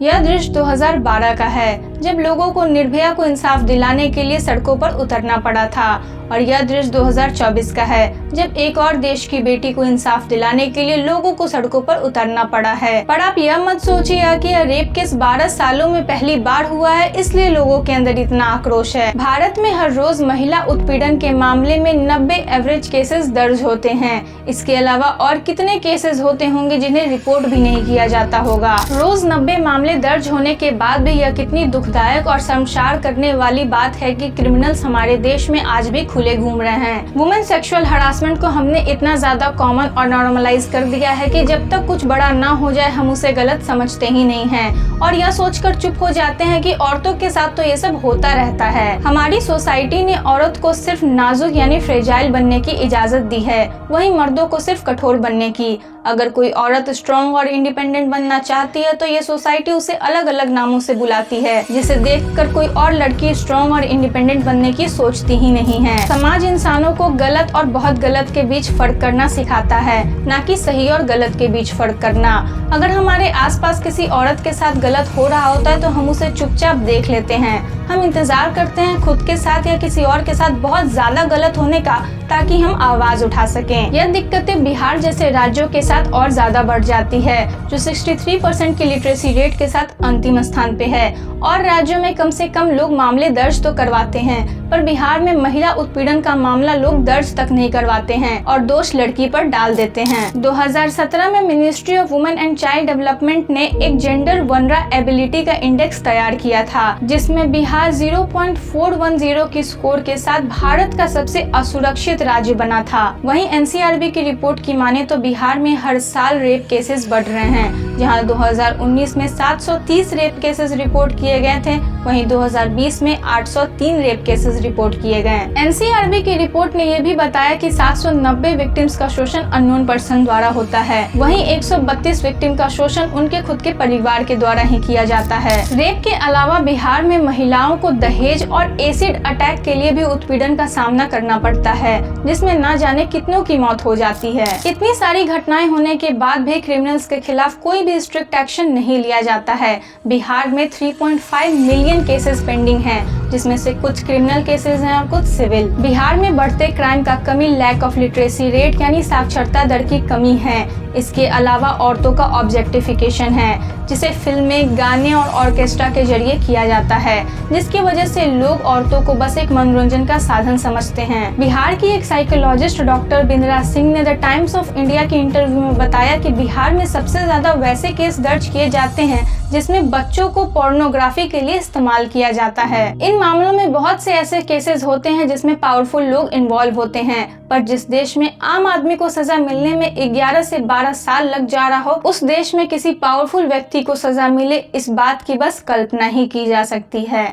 यह दृश्य 2012 का है, जब लोगों को निर्भया को इंसाफ दिलाने के लिए सड़कों पर उतरना पड़ा था। और यह दृश्य 2024 का है, जब एक और देश की बेटी को इंसाफ दिलाने के लिए लोगों को सड़कों पर उतरना पड़ा है। पर आप यह मत सोचिए कि यह रेप केस 12 सालों में पहली बार हुआ है, इसलिए लोगों के अंदर इतना आक्रोश है। भारत में हर रोज महिला उत्पीड़न के मामले में 90 एवरेज केसेस दर्ज होते हैं। इसके अलावा और कितने केसेस होते होंगे जिन्हें रिपोर्ट भी नहीं किया जाता होगा। रोज 90 मामले दर्ज होने के बाद भी यह कितनी दुखदायक और शर्मसार करने वाली बात है कि क्रिमिनल्स हमारे देश में आज भी खुले घूम रहे हैं। वुमेन सेक्सुअल हरासमेंट को हमने इतना ज्यादा कॉमन और नॉर्मलाइज कर दिया है कि जब तक कुछ बड़ा ना हो जाए हम उसे गलत समझते ही नहीं हैं और यह सोचकर चुप हो जाते हैं कि औरतों के साथ तो ये सब होता रहता है। हमारी सोसाइटी ने औरत को सिर्फ नाजुक यानी फ्रेजाइल बनने की इजाजत दी है, वहीं मर्दों को सिर्फ कठोर बनने की। अगर कोई औरत स्ट्रॉन्ग और इंडिपेंडेंट बनना चाहती है तो ये सोसाइटी उसे अलग अलग नामों से बुलाती है, जिसे देखकर कोई और लड़की स्ट्रॉन्ग और इंडिपेंडेंट बनने की सोचती ही नहीं है। समाज इंसानों को गलत और बहुत गलत के बीच फर्क करना सिखाता है, ना कि सही और गलत के बीच फर्क करना। अगर हमारे आसपास किसी औरत के साथ गलत हो रहा होता है तो हम उसे चुपचाप देख लेते हैं। हम इंतजार करते हैं खुद के साथ या किसी और के साथ बहुत ज्यादा गलत होने का, ताकि हम आवाज उठा सकें। यह दिक्कतें बिहार जैसे राज्यों के साथ और ज्यादा बढ़ जाती है, जो 63% की लिटरेसी रेट के साथ अंतिम स्थान पे है। और राज्यों में कम से कम लोग मामले दर्ज तो करवाते हैं, पर बिहार में महिला उत्पीड़न का मामला लोग दर्ज तक नहीं करवाते हैं और दोष लड़की पर डाल देते हैं। 2017 में ministry of women and child development ने एक जेंडर वल्नरेबिलिटी का इंडेक्स तैयार किया था, जिसमें बिहार 0.410 की स्कोर के साथ भारत का सबसे असुरक्षित राज्य बना था। वहीं एनसीआरबी की रिपोर्ट की माने तो बिहार में हर साल रेप केसेस बढ़ रहे हैं, जहां 2019 में 730 रेप केसेस रिपोर्ट किए गए थे, वहीं 2020 में 803 रेप केसेस रिपोर्ट किए गए। एनसीआरबी की रिपोर्ट ने यह भी बताया कि 790 विक्टिम्स का शोषण अननोन पर्सन द्वारा होता है, वहीं 132 विक्टिम का शोषण उनके खुद के परिवार के द्वारा ही किया जाता है। रेप के अलावा बिहार में महिलाओं को दहेज और एसिड अटैक के लिए भी उत्पीड़न का सामना करना पड़ता है, जिसमें न जाने कितनों की मौत हो जाती है। इतनी सारी घटनाएं होने के बाद भी क्रिमिनल्स के खिलाफ कोई भी स्ट्रिक्ट एक्शन नहीं लिया जाता है। बिहार में 3.5 मिलियन केसेस पेंडिंग हैं, जिसमें से कुछ क्रिमिनल केसेस हैं और कुछ सिविल। बिहार में बढ़ते क्राइम का कमी लैक ऑफ लिटरेसी रेट यानी साक्षरता दर की कमी है। इसके अलावा औरतों का ऑब्जेक्टिफिकेशन है, जिसे फिल्में, गाने और ऑर्केस्ट्रा के जरिए किया जाता है, जिसकी वजह से लोग औरतों को बस एक मनोरंजन का साधन समझते हैं। बिहार की एक साइकोलॉजिस्ट डॉक्टर बिंद्रा सिंह ने द टाइम्स ऑफ इंडिया के इंटरव्यू में बताया कि बिहार में सबसे ज्यादा वैसे केस दर्ज किए जाते हैं जिसमें बच्चों को पोर्नोग्राफी के लिए इस्तेमाल किया जाता है। इन मामलों में बहुत से ऐसे केसेस होते हैं जिसमें पावरफुल लोग इन्वॉल्व होते हैं, पर जिस देश में आम आदमी को सजा मिलने में 11 से 12 साल लग जा रहा हो, उस देश में किसी पावरफुल व्यक्ति को सजा मिले, इस बात की बस कल्पना ही की जा सकती है।